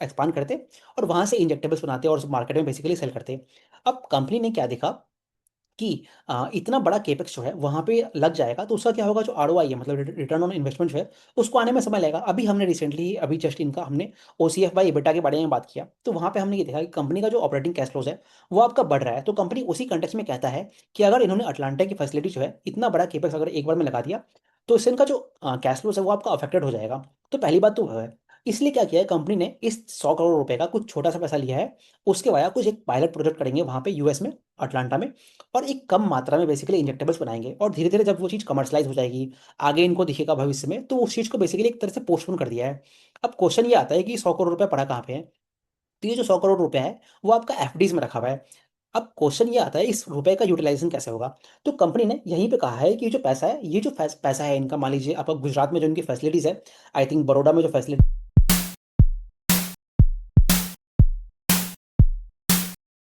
Expand करते और वहाँ से इंजेक्टेबल्स बनाते और उस मार्केट में बेसिकली सेल करते। अब कंपनी ने क्या देखा कि इतना बड़ा केपेक्स जो है वहाँ पे लग जाएगा, तो उसका क्या होगा, जो आरओआई है मतलब रिटर्न ऑन इन्वेस्टमेंट जो है उसको आने में समय लगेगा। अभी हमने रिसेंटली अभी जस्ट इनका हमने ओसीएफ बाई EBITDA के बारे में बात किया, तो वहाँ पे हमने ये देखा कि कंपनी का जो ऑपरेटिंग कैश फ्लोज है वो आपका बढ़ रहा है। तो कंपनी उसी कंटेक्स्ट में कहता है कि अगर इन्होंने अटलांटा की फैसिलिटी जो है इतना बड़ा केपेक्स अगर एक बार में लगा दिया तो इससे इनका जो कैश फ्लोज है वो आपका अफेक्टेड हो जाएगा। तो पहली बात तो वो है, इसलिए क्या किया है कंपनी ने, इस 100 करोड़ रुपए का कुछ छोटा सा पैसा लिया है, उसके वाया कुछ एक पायलट प्रोजेक्ट करेंगे वहाँ पे यूएस में, अटलांटा में, और एक कम मात्रा में बेसिकली इंजेक्टेबल्स बनाएंगे। और धीरे धीरे जब वो चीज़ कमर्शलाइज हो जाएगी, आगे इनको दिखेगा भविष्य में, तो उस चीज़ को बेसिकली एक तरह से पोस्टपोन कर दिया है। अब क्वेश्चन ये आता है कि 100 करोड़ रुपए पड़ा कहाँ पे है। तो ये जो 100 करोड़ रुपए है वो आपका एफडीज में रखा हुआ है। अब क्वेश्चन ये आता है इस रुपए का यूटिलाइजेशन कैसे होगा। तो कंपनी ने यहीं पे कहा है कि ये जो पैसा है, ये जो पैसा है इनका, मान लीजिए आपका गुजरात में जो इनकी फैसिलिटीज है, आई थिंक बड़ौदा में जो फैसिलिटी